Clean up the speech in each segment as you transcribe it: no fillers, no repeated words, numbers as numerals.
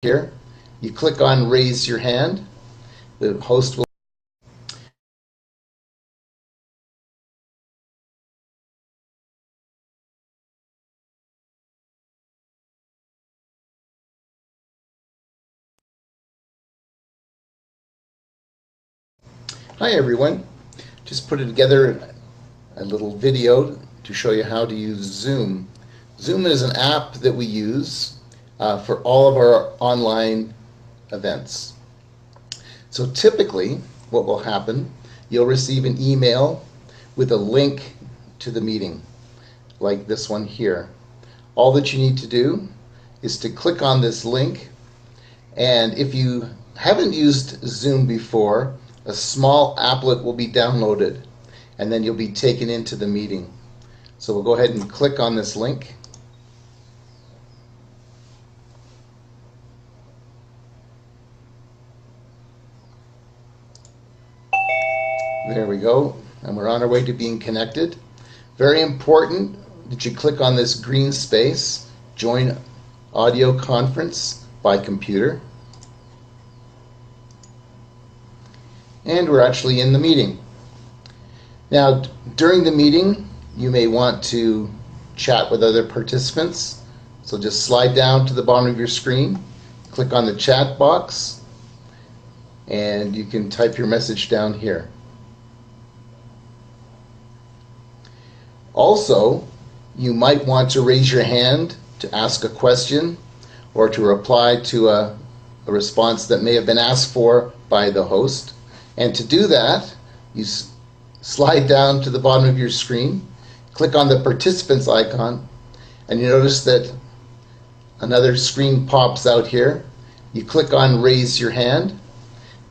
Here, you click on raise your hand. The host will. Hi everyone, just put together a little video to show you how to use Zoom. Zoom is an app that we use for all of our online events. So typically what will happen, you'll receive an email with a link to the meeting, like this one here. All that you need to do is to click on this link, and if you haven't used Zoom before, a small applet will be downloaded, and then you'll be taken into the meeting. So we'll go ahead and click on this link. There we go, and we're on our way to being connected. Very important that you click on this green space, join audio conference by computer. And we're actually in the meeting. Now, during the meeting, you may want to chat with other participants. So just slide down to the bottom of your screen, click on the chat box, and you can type your message down here. Also, you might want to raise your hand to ask a question or to reply to a response that may have been asked for by the host. And to do that, you slide down to the bottom of your screen, click on the participants icon, and you notice that another screen pops out here. You click on raise your hand.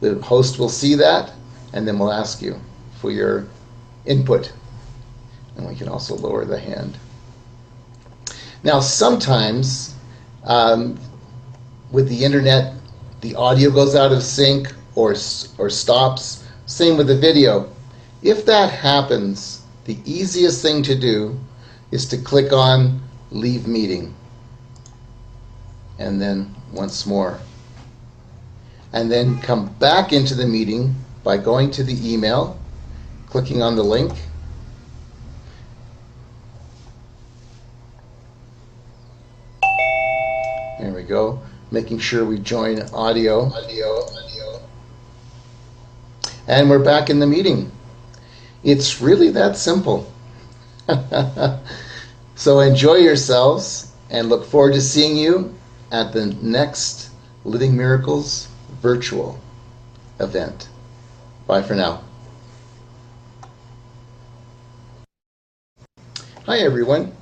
The host will see that, and then we'll ask you for your input. And we can also lower the hand. Now, sometimes with the internet, the audio goes out of sync or stops. Same with the video. If that happens, the easiest thing to do is to click on leave meeting, and then once more, and then come back into the meeting by going to the email, clicking on the link, there we go, making sure we join audio. And we're back in the meeting. It's really that simple. So enjoy yourselves and look forward to seeing you at the next Living Miracles virtual event. Bye for now. Hi everyone.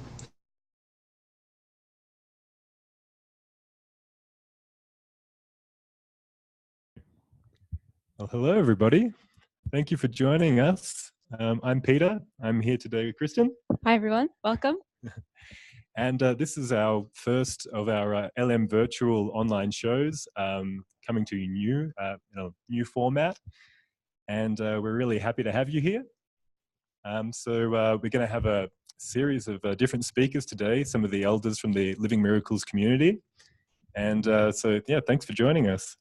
Well, hello everybody. Thank you for joining us. I'm Peter. I'm here today with Kristen. Hi everyone, welcome. And this is our first of our LM virtual online shows coming to you new in a new format. And we're really happy to have you here. So we're going to have a series of different speakers today, some of the elders from the Living Miracles community. And so, yeah, thanks for joining us.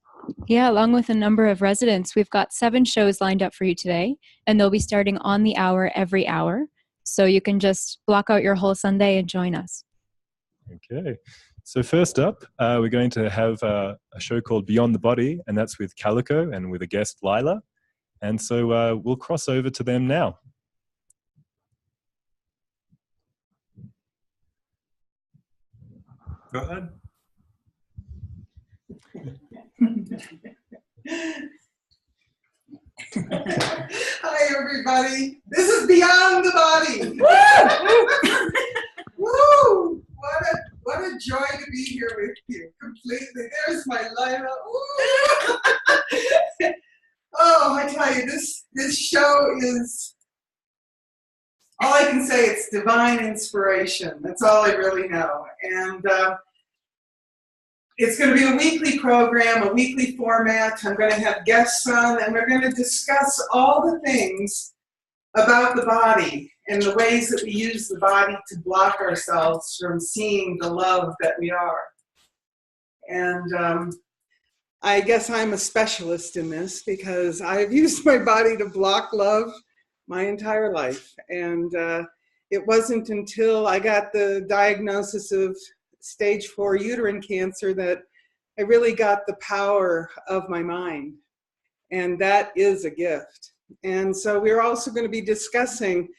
Yeah, along with a number of residents, we've got 7 shows lined up for you today, and they'll be starting on the hour every hour. So you can just block out your whole Sunday and join us. Okay. So first up, we're going to have a show called Beyond the Body, and that's with Calico and with a guest, Leila. And so we'll cross over to them now. Go ahead. Hi, everybody. This is Beyond the Body. Woo! What a joy to be here with you. Completely. There's my Leila. Oh, I tell you, this show is, all I can say, it's divine inspiration. That's all I really know. And it's going to be a weekly program, a weekly format. I'm going to have guests on, and we're going to discuss all the things about the body and the ways that we use the body to block ourselves from seeing the love that we are. And I guess I'm a specialist in this because I've used my body to block love my entire life. And it wasn't until I got the diagnosis of stage 4 uterine cancer that I really got the power of my mind. And that is a gift. And so we're also going to be discussing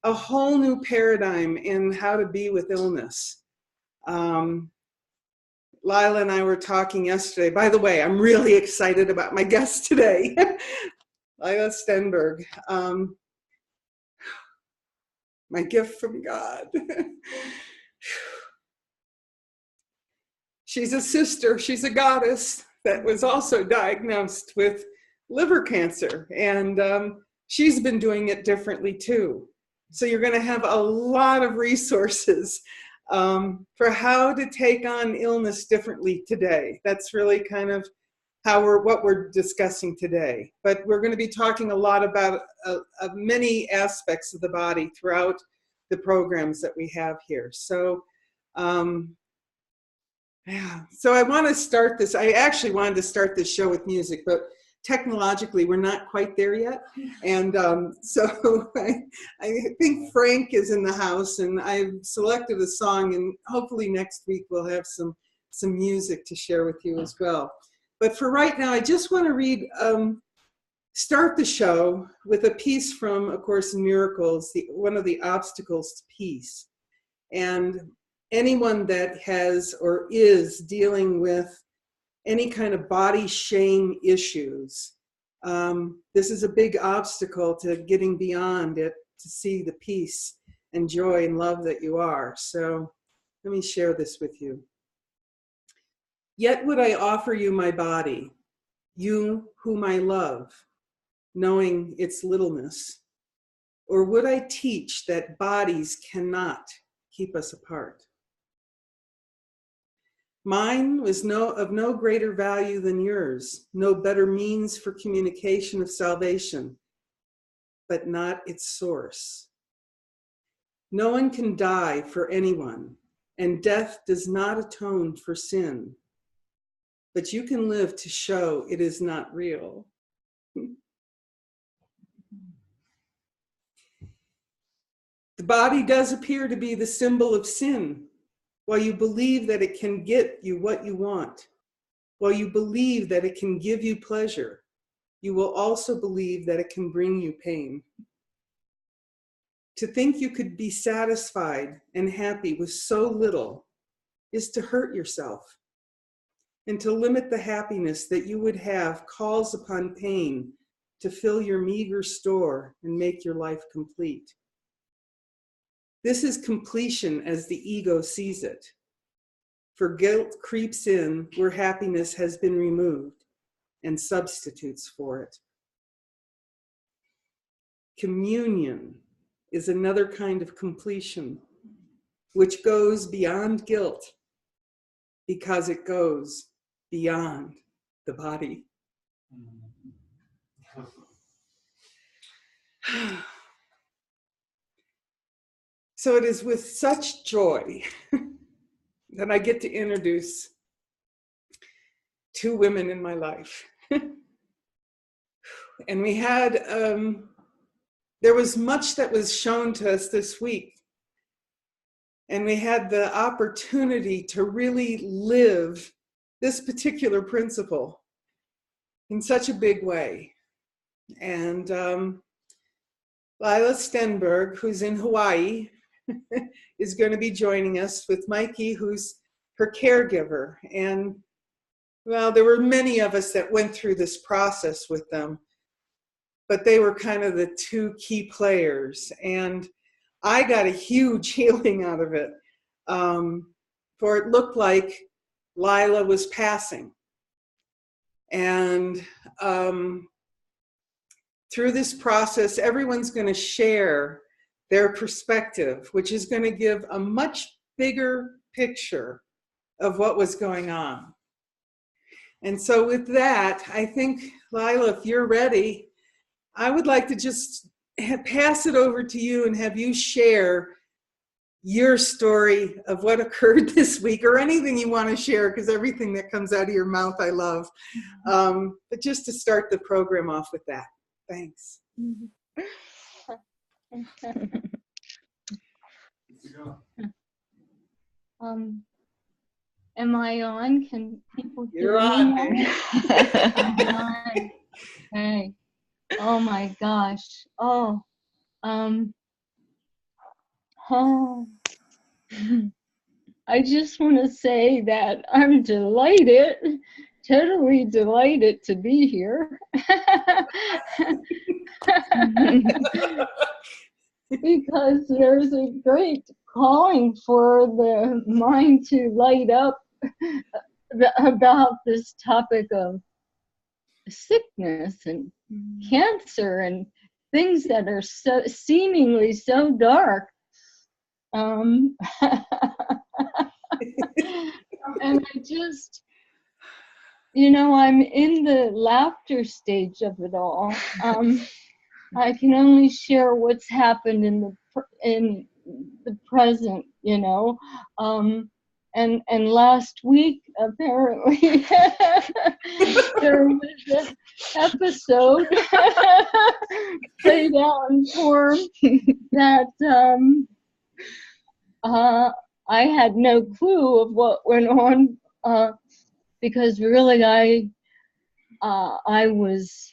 a whole new paradigm in how to be with illness. Leila and I were talking yesterday. By the way, I'm really excited about my guest today, Leila Stenberg. My gift from God. She's a sister, she's a goddess that was also diagnosed with liver cancer. And she's been doing it differently too. So you're going to have a lot of resources for how to take on illness differently today. That's really kind of what we're discussing today. But we're going to be talking a lot about many aspects of the body throughout the programs that we have here. So, yeah. So I want to start this. I actually wanted to start this show with music, but technologically we're not quite there yet. And so I think Frank is in the house, and I've selected a song, and hopefully next week we'll have some music to share with you as well. But for right now, I just want to start the show with a piece from A Course in Miracles, one of the obstacles to peace. And anyone that has or is dealing with any kind of body shame issues, this is a big obstacle to getting beyond it, to see the peace and joy and love that you are. So let me share this with you. Yet would I offer you my body, you whom I love, knowing its littleness? Or would I teach that bodies cannot keep us apart? Mine was of no greater value than yours, no better means for communication of salvation, but not its source. No one can die for anyone, and death does not atone for sin. But you can live to show it is not real. The body does appear to be the symbol of sin. While you believe that it can get you what you want, while you believe that it can give you pleasure, you will also believe that it can bring you pain. To think you could be satisfied and happy with so little is to hurt yourself. And to limit the happiness that you would have calls upon pain to fill your meager store and make your life complete. This is completion as the ego sees it. For guilt creeps in where happiness has been removed and substitutes for it. Communion is another kind of completion, which goes beyond guilt because it goes beyond the body. So it is with such joy that I get to introduce two women in my life. And we had, there was much that was shown to us this week. And we had the opportunity to really live this particular principle in such a big way. And Leila Stenberg, who's in Hawaii, is going to be joining us with Mikey, who's her caregiver. And well, there were many of us that went through this process with them, but they were kind of the two key players. And I got a huge healing out of it, for it looked like Leila was passing. And through this process, everyone's going to share their perspective, which is going to give a much bigger picture of what was going on. And so with that, I think, Leila, if you're ready, I would like to just pass it over to you and have you share your story of what occurred this week, or anything you want to share, because everything that comes out of your mouth I love. But just to start the program off with that. Thanks. Am I on? Can people hear You're on, me? baby. Okay. Oh my gosh. Oh. Oh. I just want to say that I'm delighted, totally delighted to be here. Because there's a great calling for the mind to light up about this topic of sickness and cancer and things that are so seemingly so dark. And I just, I'm in the laughter stage of it all. I can only share what's happened in the present, and last week apparently there was an episode played out in form that I had no clue of what went on, because really I was,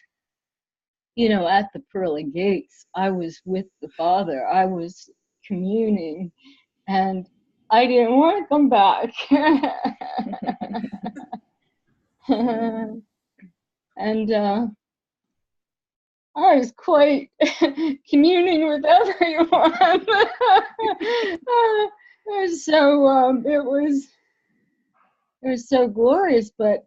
at the pearly gates. I was with the Father. I was communing, and I didn't want to come back. And I was quite communing with everyone. So it was so glorious. But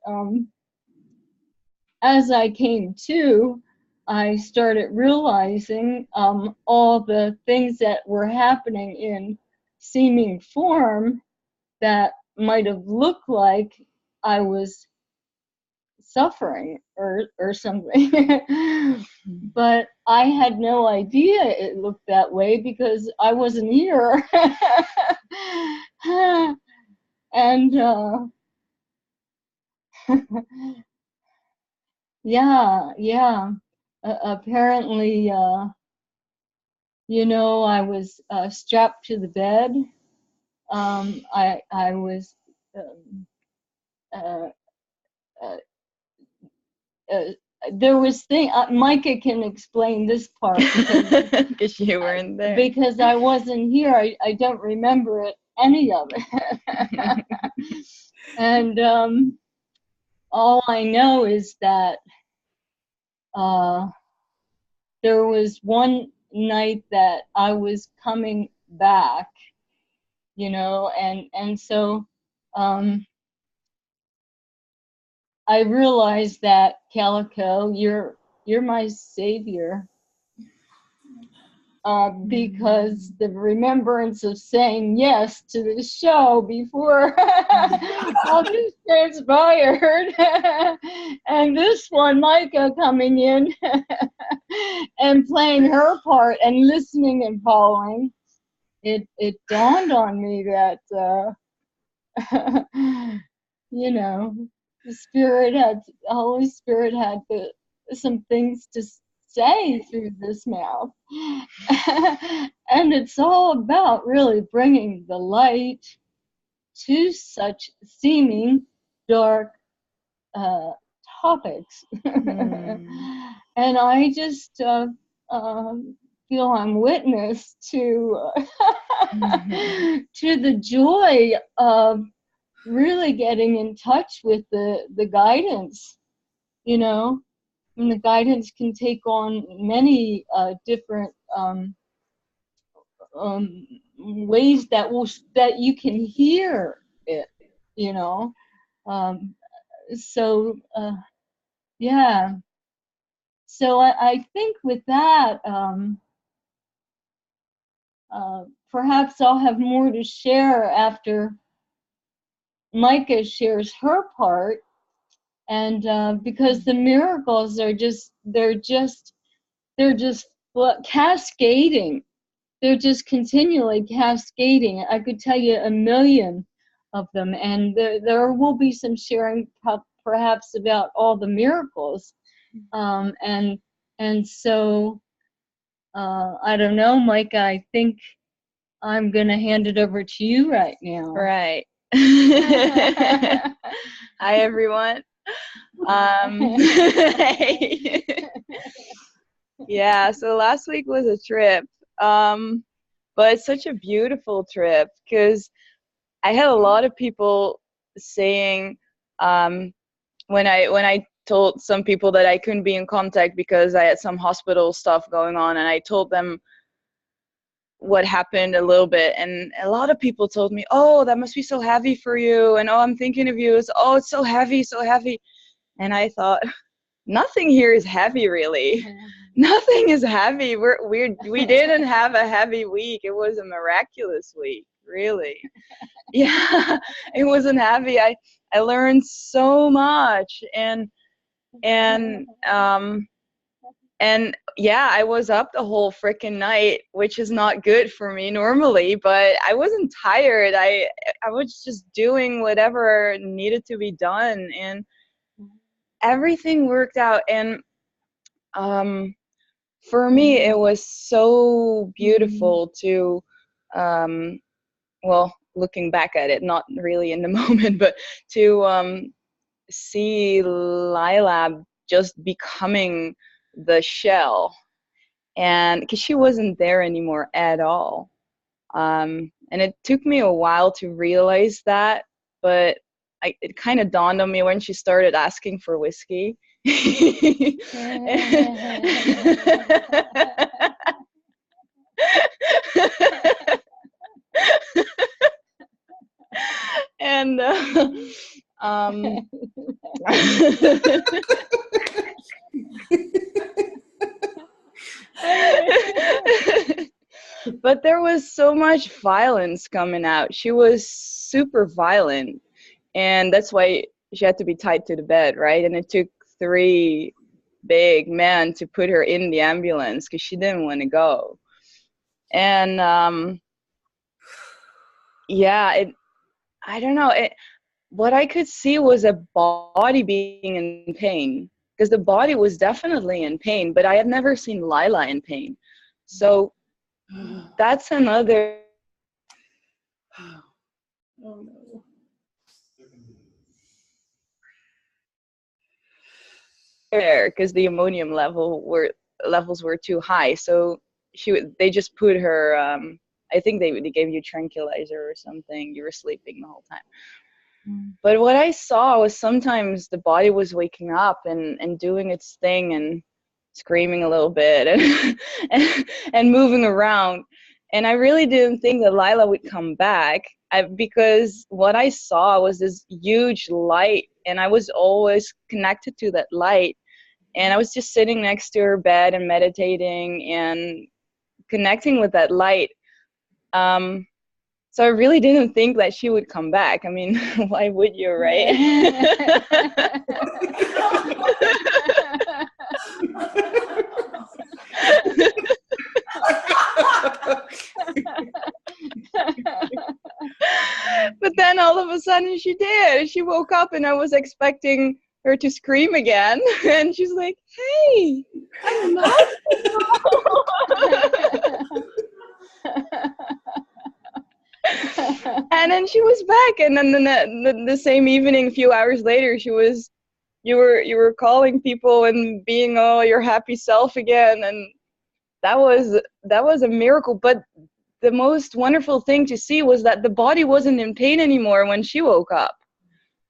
as I came to, I started realizing all the things that were happening in seeming form that might have looked like I was suffering or something. But I had no idea it looked that way because I wasn't here. And yeah. Apparently, I was strapped to the bed. I was there was Micah can explain this part because you weren't there. Because I wasn't here. I don't remember any of it. And all I know is that there was one night that I was coming back, and so I realized that, Calico, you're my savior, because the remembrance of saying yes to the show before all this transpired, and this one, Micah, coming in and playing her part and listening and following, it dawned on me that the Holy Spirit had some things to say through this mouth. And it's all about really bringing the light to such seeming dark topics. And I just feel I'm witness to to the joy of really getting in touch with the guidance, and the guidance can take on many different ways that you can hear it, so yeah. So I think with that, perhaps I'll have more to share after Micah shares her part, and because the miracles are just cascading they're just continually cascading. I could tell you a million of them, and there will be some sharing perhaps about all the miracles, and so I don't know, Mike. I think I'm gonna hand it over to you right now. Right. Hi, everyone. Hey. Yeah, so last week was a trip, but it's such a beautiful trip because I had a lot of people saying when I told some people that I couldn't be in contact because I had some hospital stuff going on, and I told them what happened a little bit, and a lot of people told me, oh, that must be so heavy for you, and oh, I'm thinking of you. It's so heavy, so heavy. And I thought, nothing here is heavy, really. Nothing is heavy. We didn't have a heavy week. It was a miraculous week, really. Yeah, it wasn't heavy. I learned so much, and yeah, I was up the whole freaking night, which is not good for me normally, but I wasn't tired. I was just doing whatever needed to be done, and everything worked out. And for me, it was so beautiful to, well, looking back at it, not really in the moment, but to see Leila just becoming the shell, and because she wasn't there anymore at all. And it took me a while to realize that, but it kind of dawned on me when she started asking for whiskey. And but there was so much violence coming out. She was super violent, and that's why she had to be tied to the bed, right? And it took 3 big men to put her in the ambulance because she didn't want to go. And yeah, I don't know. What I could see was a body being in pain, because the body was definitely in pain, but I had never seen Leila in pain. So that's another. Oh no. Because the ammonium levels were too high, so they just put her. I think they gave you tranquilizer or something. You were sleeping the whole time. But what I saw was sometimes the body was waking up and doing its thing and screaming a little bit and moving around. And I really didn't think that Leila would come back, because what I saw was this huge light, and I was always connected to that light. And I was just sitting next to her bed and meditating and connecting with that light. So I really didn't think that she would come back. I mean, why would you, right? But then all of a sudden she did. She woke up, and I was expecting her to scream again. And she's like, hey, I'm not. And then she was back, and then the same evening, a few hours later, you were calling people and being your happy self again, and that was a miracle. But the most wonderful thing to see was that the body wasn't in pain anymore when she woke up.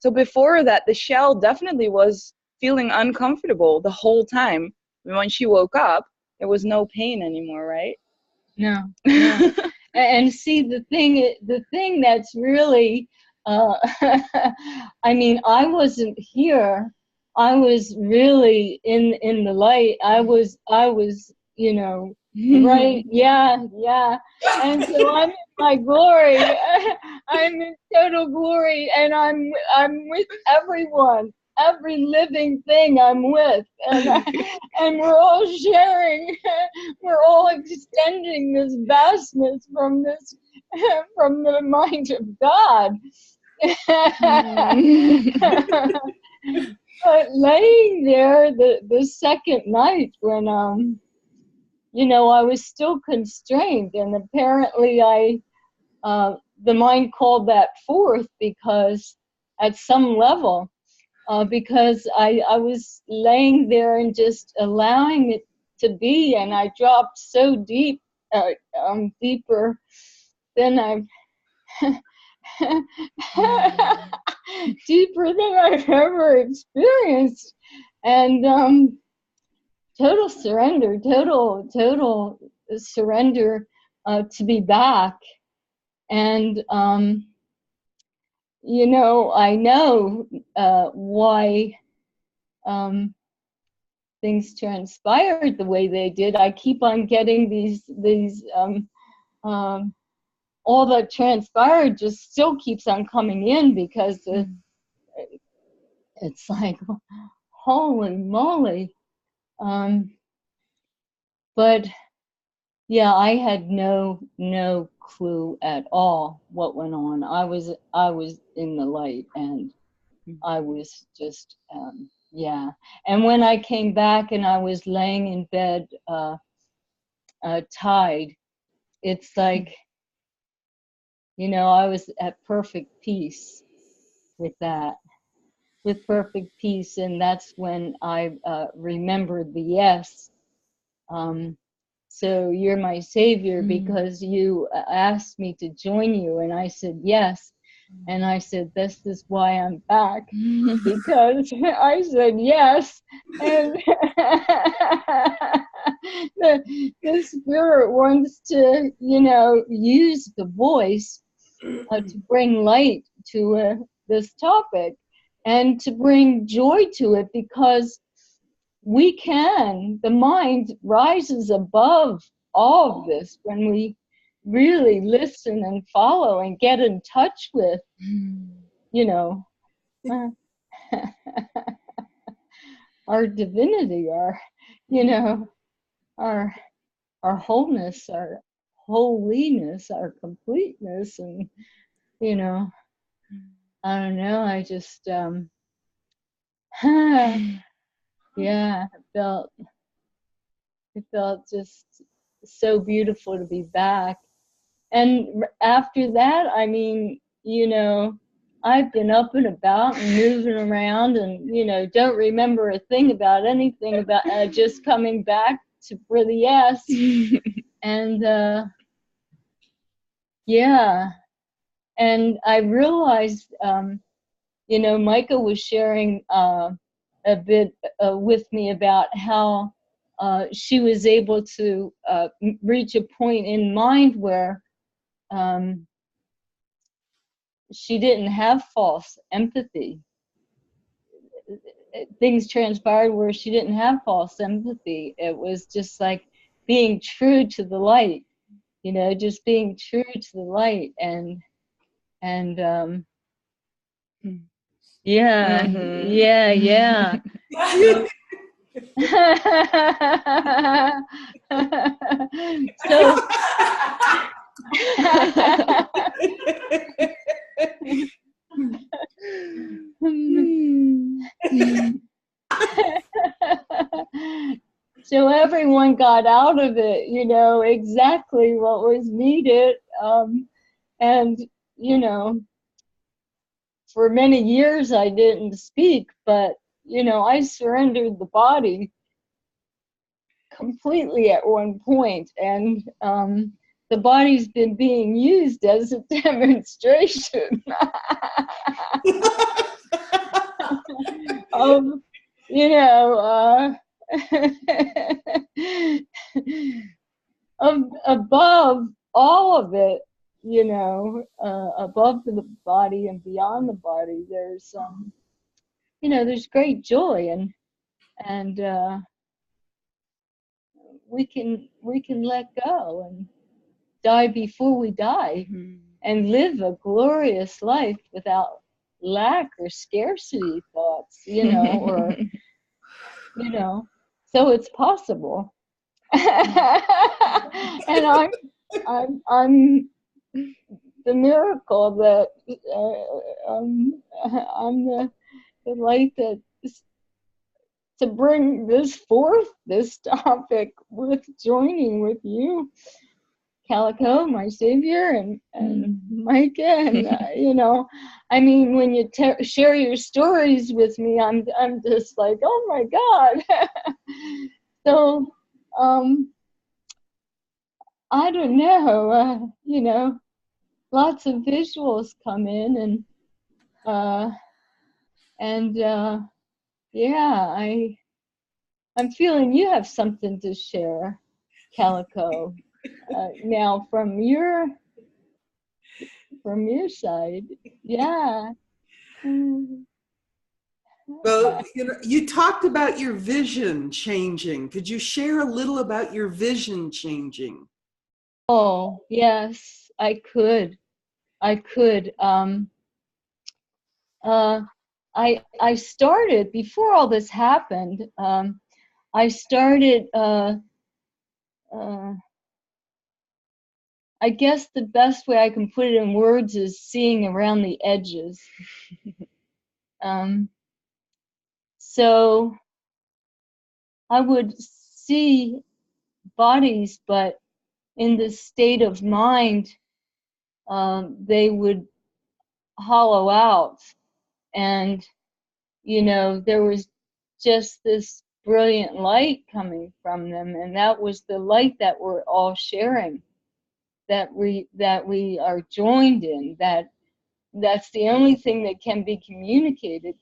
So before that, the shell definitely was feeling uncomfortable the whole time. When she woke up, there was no pain anymore, right? No. And see, the thing that's really, I mean, I wasn't here. I was really in the light. I was, right? Yeah. And so I'm in my glory. I'm in total glory, and I'm with everyone. every living thing I'm with, and we're all sharing, we're all extending this vastness from this, from the mind of God. But laying there the second night when you know, I was still constrained, and apparently the mind called that forth because at some level, because I was laying there and just allowing it to be, and I dropped so deep, deeper than I've deeper than I've ever experienced, and total surrender, total surrender to be back. And you know, I know why things transpired the way they did. I keep on getting these all that transpired just still keeps on coming in, because it's like, holy moly. But yeah, I had no clue at all what went on. I was in the light, and I was just yeah. And when I came back and I was laying in bed tied, it's like, you know, I was at perfect peace with that, with perfect peace. And that's when I remembered the yes. So you're my savior because you asked me to join you, and I said yes. And I said, this is why I'm back, because I said yes. And the spirit wants to, you know, use the voice to bring light to this topic and to bring joy to it, because we can, the mind rises above all of this when we really listen and follow and get in touch with, you know, our divinity, our, you know, our wholeness, our holiness, our completeness. And, you know, I don't know, I just, yeah, it felt just so beautiful to be back. And after that, I mean, you know, I've been up and about and moving around, and, you know, don't remember a thing about anything, about just coming back to for the yes. And yeah, and I realized, you know, Micah was sharing a bit with me about how she was able to reach a point in mind where she didn't have false empathy. Things transpired where she didn't have false empathy. It was just like being true to the light, you know, just being true to the light. And yeah, yeah. So so everyone got out of it, you know, exactly what was needed. And, you know, for many years I didn't speak, but, you know, I surrendered the body completely at one point. And the body's been being used as a demonstration of, you know, above all of it, you know, above the body and beyond the body, there's, you know, there's great joy, and we can let go and die before we die, and live a glorious life without lack or scarcity thoughts, or, so it's possible. And I'm the miracle that I'm the light that to bring this forth, this topic, with joining with you, Calico, my savior, and Micah, and I mean, when you share your stories with me, I'm just like, oh my God. So, I don't know, lots of visuals come in, and yeah, I'm feeling you have something to share, Calico. Now from your side, yeah. Well, you talked about your vision changing. Could you share a little about your vision changing? Oh, yes, I could. I started, before all this happened, I started, I guess the best way I can put it in words is seeing around the edges. So I would see bodies, but in this state of mind, they would hollow out. And, there was just this brilliant light coming from them. And that was the light that we're all sharing, that we are joined in, that's the only thing that can be communicated,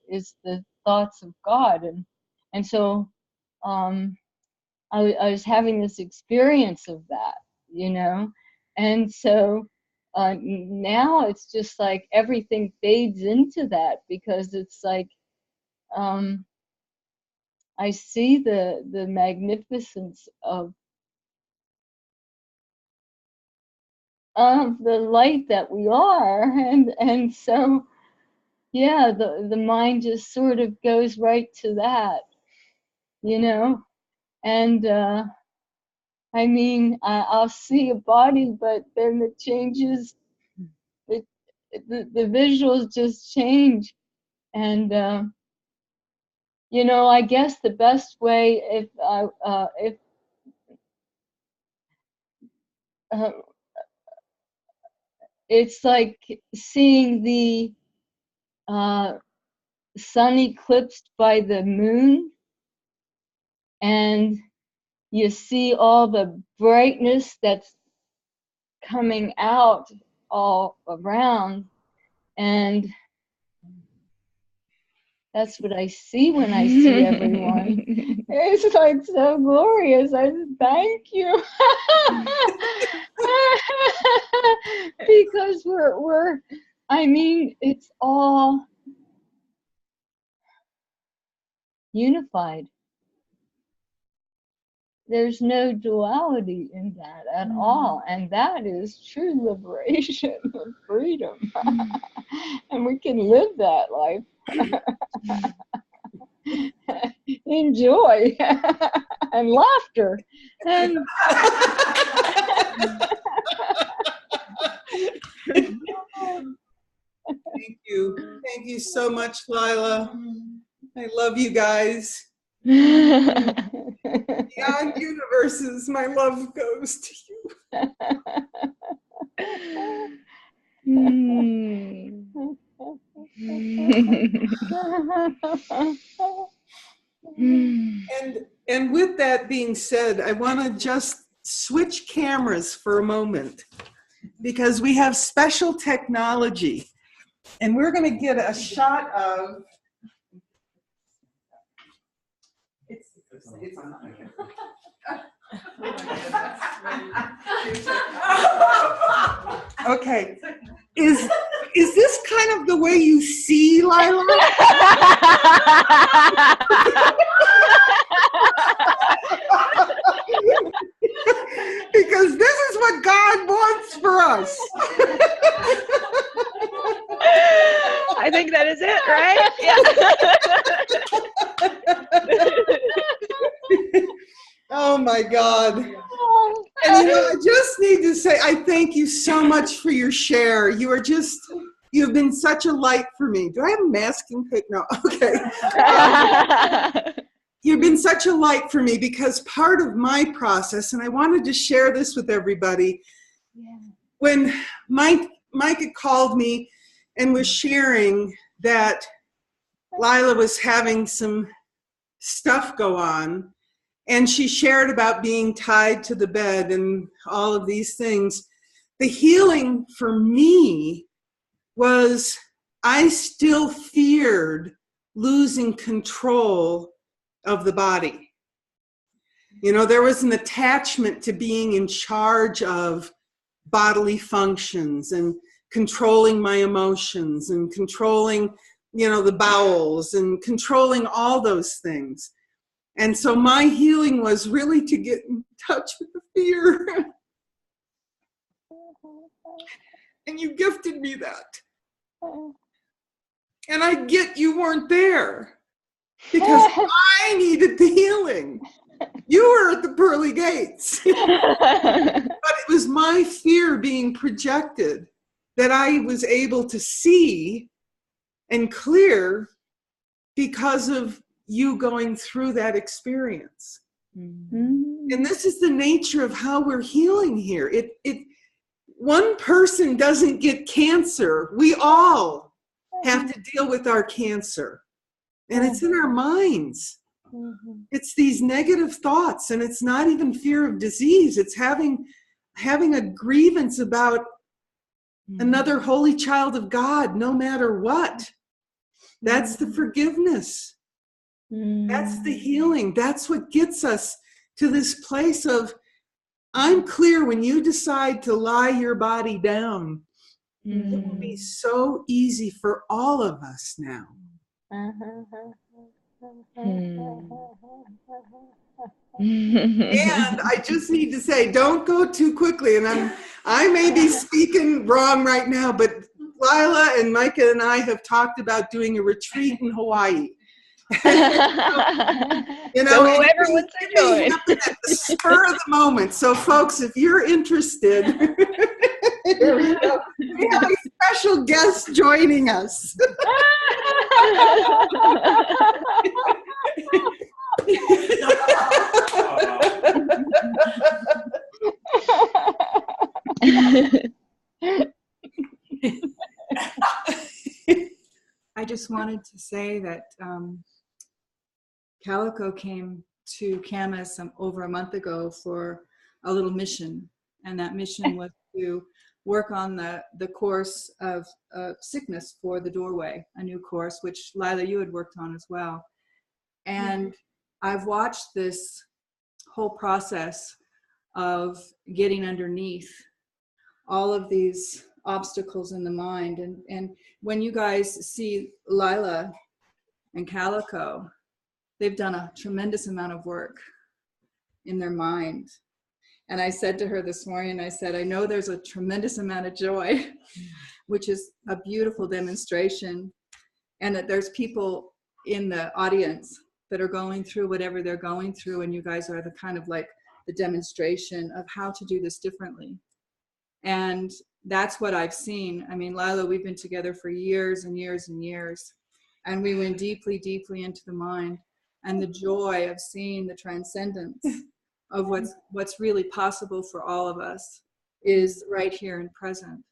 is the thoughts of God. And so I was having this experience of that, and so now it's just like everything fades into that, because it's like I see the magnificence of the light that we are, and so yeah, the mind just sort of goes right to that, and I mean, I'll see a body, but then it changes, the visuals just change. And I guess the best way, if it's like seeing the sun eclipsed by the moon, and you see all the brightness that's coming out all around, and that's what I see when I see everyone. It's like so glorious. I just thank you. Because we're I mean, it's all unified. There's no duality in that at all. And that is true liberation and freedom. And we can live that life. Enjoy and laughter. And Thank you so much, Leila. I love you guys. Beyond universes, my love goes to you. And with that being said, I want to just switch cameras for a moment, because we have special technology, and we're going to get a shot of. It's on. Okay. Is this kind of the way you see Leila? Because this is what God wants for us. my God. And I just need to say, I thank you so much for your share. You've been such a light for me. Do I have a masking tape? No, okay. You've been such a light for me because part of my process, and I wanted to share this with everybody, when Mike had called me and was sharing that Leila was having some stuff go on, and she shared about being tied to the bed and all of these things. The healing for me was I still feared losing control of the body. You know, there was an attachment to being in charge of bodily functions and controlling my emotions and controlling, you know, the bowels and controlling all those things. And so my healing was really to get in touch with the fear. And you gifted me that. And I get you weren't there because I needed the healing. You were at the pearly gates. But it was my fear being projected that I was able to see and clear because of you going through that experience. Mm-hmm. And this is the nature of how we're healing here. One person doesn't get cancer. We all have to deal with our cancer. And it's in our minds. Mm-hmm. It's these negative thoughts, and it's not even fear of disease. It's having a grievance about another holy child of God, no matter what. That's the forgiveness. That's the healing. That's what gets us to this place of, I'm clear when you decide to lie your body down, it will be so easy for all of us now. And I just need to say, don't go too quickly. And I may be speaking wrong right now, but Leila and Micah and I have talked about doing a retreat in Hawaii. You know, so whoever wants to join. At the spur of the moment. So folks, if you're interested, here we go. We have a special guest joining us. I just wanted to say that Calico came to Camas over a month ago for a little mission, and that mission was to work on the course of sickness for the doorway, a new course, which Leila, you had worked on as well. And I've watched this whole process of getting underneath all of these obstacles in the mind. And when you guys see Leila and Calico, they've done a tremendous amount of work in their mind. And I said to her this morning, I said, I know there's a tremendous amount of joy, which is a beautiful demonstration, and that there's people in the audience that are going through whatever they're going through, and you guys are the kind of like the demonstration of how to do this differently. And that's what I've seen. I mean, Leila, we've been together for years and years and years, and we went deeply, deeply into the mind, and the joy of seeing the transcendence of what's really possible for all of us is right here and present.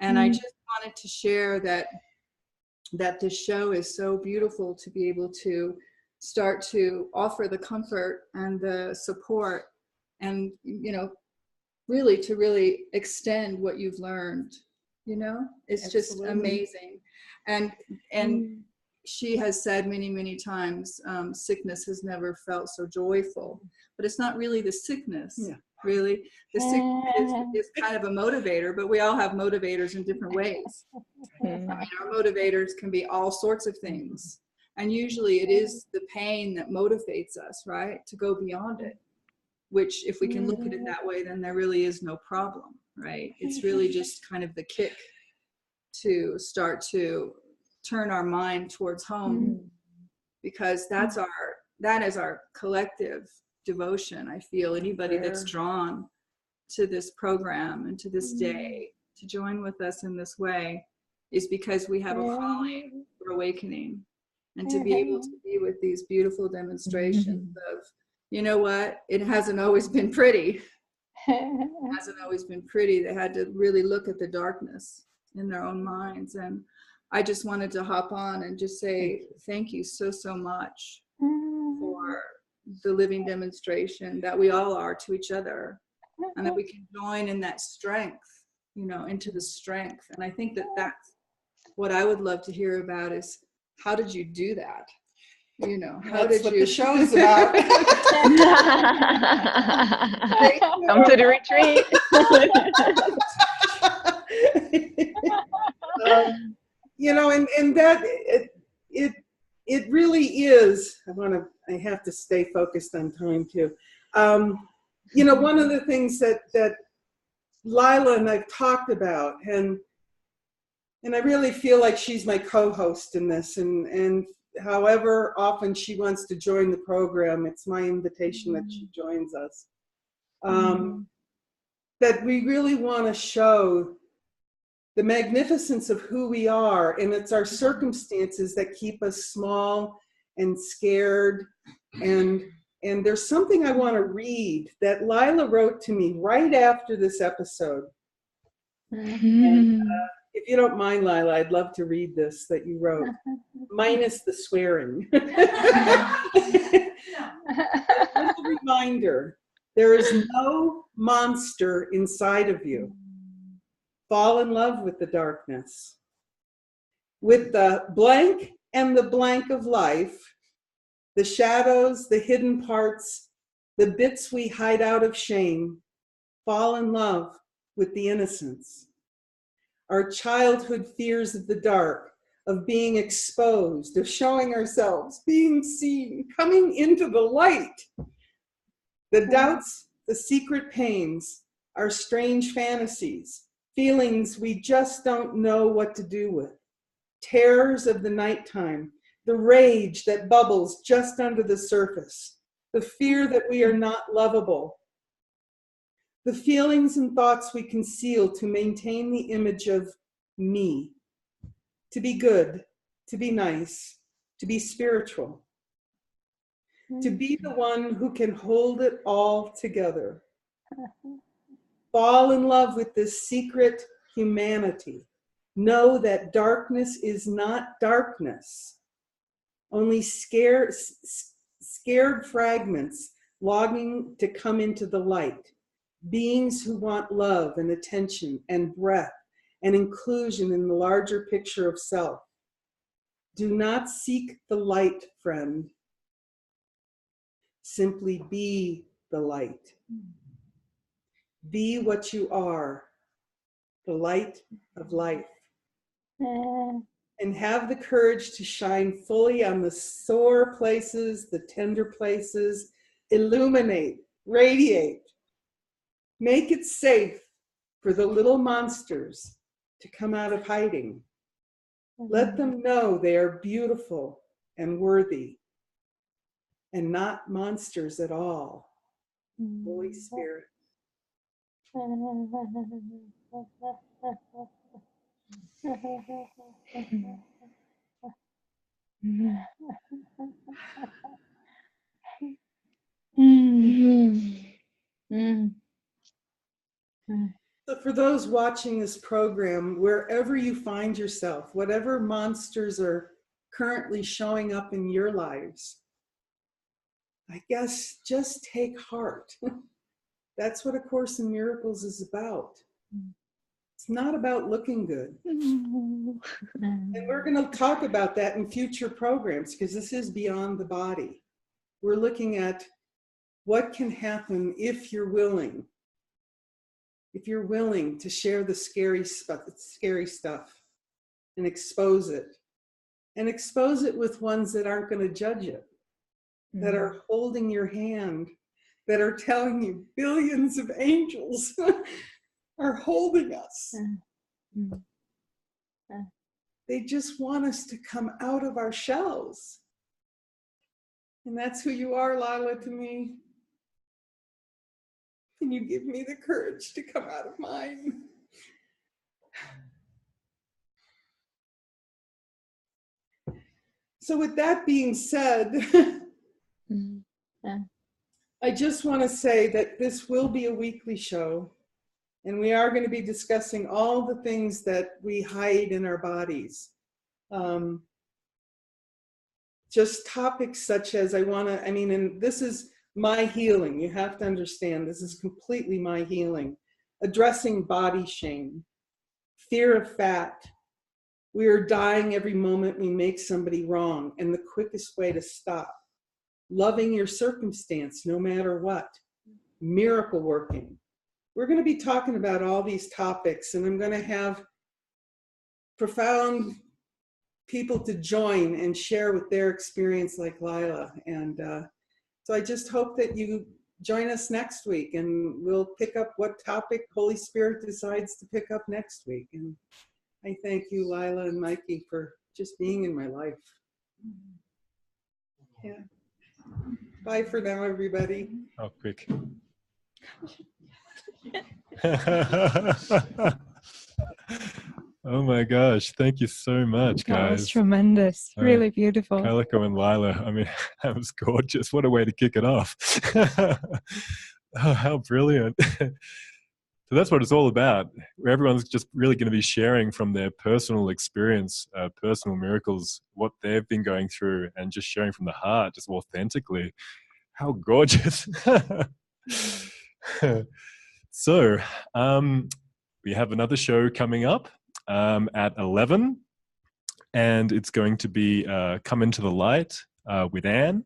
And I just wanted to share that this show is so beautiful to be able to start to offer the comfort and the support, and really to extend what you've learned. It's Absolutely. Just amazing. And she has said many, many times, sickness has never felt so joyful, but it's not really the sickness. Really, the sickness is kind of a motivator, but we all have motivators in different ways. I mean, our motivators can be all sorts of things, and usually it is the pain that motivates us, right, to go beyond it, which if we can look at it that way, then there really is no problem, right? It's really just kind of the kick to start to turn our mind towards home, because that is our collective devotion. I feel anybody that's Sure. drawn to this program and to this day to join with us in this way is because we have a calling for awakening, and to be able to be with these beautiful demonstrations of, you know what, it hasn't always been pretty. It hasn't always been pretty. They had to really look at the darkness in their own minds. And I just wanted to hop on and just say thank you so, so much for the living demonstration that we all are to each other, and that we can join in that strength, you know, into the strength. And I think that that's what I would love to hear about is, how did you do that? You know, how That's did what you? the show is about. Come to the retreat. You know, and that it really is. I have to stay focused on time too. You know, one of the things that Leila and I've talked about, and I really feel like she's my co-host in this, and however often she wants to join the program, it's my invitation that she joins us. That we really want to show the magnificence of who we are, and it's our circumstances that keep us small and scared. And there's something I want to read that Leila wrote to me right after this episode. And, if you don't mind, Leila, I'd love to read this that you wrote, minus the swearing. A little reminder, there is no monster inside of you. Fall in love with the darkness. With the blank and the blank of life, the shadows, the hidden parts, the bits we hide out of shame, fall in love with the innocence. Our childhood fears of the dark, of being exposed, of showing ourselves, being seen, coming into the light. The doubts, the secret pains, our strange fantasies, feelings we just don't know what to do with. Terrors of the nighttime, the rage that bubbles just under the surface, the fear that we are not lovable, the feelings and thoughts we conceal to maintain the image of me, to be good, to be nice, to be spiritual, to be the one who can hold it all together. Fall in love with this secret humanity. Know that darkness is not darkness, only scared fragments longing to come into the light. Beings who want love and attention and breath and inclusion in the larger picture of self. Do not seek the light, friend. Simply be the light. Be what you are, the light of life. And have the courage to shine fully on the sore places, the tender places. Illuminate, radiate. Make it safe for the little monsters to come out of hiding. Let them know they are beautiful and worthy and not monsters at all. Holy Spirit. So for those watching this program, wherever you find yourself, whatever monsters are currently showing up in your lives, I guess just take heart. That's what A Course in Miracles is about. It's not about looking good. And we're going to talk about that in future programs because this is beyond the body. We're looking at what can happen if you're willing. If you're willing to share the scary stuff and expose it. And expose it with ones that aren't going to judge it, that are holding your hand, that are telling you billions of angels are holding us. They just want us to come out of our shells. And that's who you are, Leila, to me. Can you give me the courage to come out of mine? So with that being said, I just want to say that this will be a weekly show, and we are going to be discussing all the things that we hide in our bodies. Just topics such as and this is my healing. You have to understand, this is completely my healing. Addressing body shame, fear of fat. We are dying every moment we make somebody wrong, and the quickest way to stop. Loving your circumstance, no matter what. Miracle working. We're going to be talking about all these topics, and I'm going to have profound people to join and share with their experience like Leila. And so I just hope that you join us next week, and we'll pick up what topic Holy Spirit decides to pick up next week. And I thank you, Leila and Mikey, for just being in my life. Yeah. Bye for now, everybody. Oh, quick. Oh my gosh, thank you so much, guys. That was tremendous. Really beautiful. Calico and Leila, I mean, that was gorgeous. What a way to kick it off. Oh, how brilliant. So that's what it's all about. Everyone's just really going to be sharing from their personal experience, personal miracles, what they've been going through, and just sharing from the heart, just authentically. How gorgeous. So we have another show coming up at 11, and it's going to be Come Into the Light with Anne.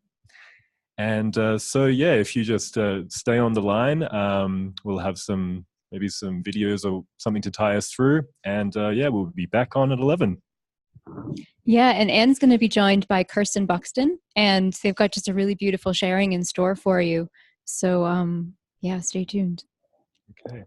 And so, yeah, if you just stay on the line, we'll have maybe some videos or something to tie us through. And yeah, we'll be back on at 11. Yeah, and Anne's going to be joined by Kirsten Buxton, and they've got just a really beautiful sharing in store for you. So, yeah, stay tuned. Okay.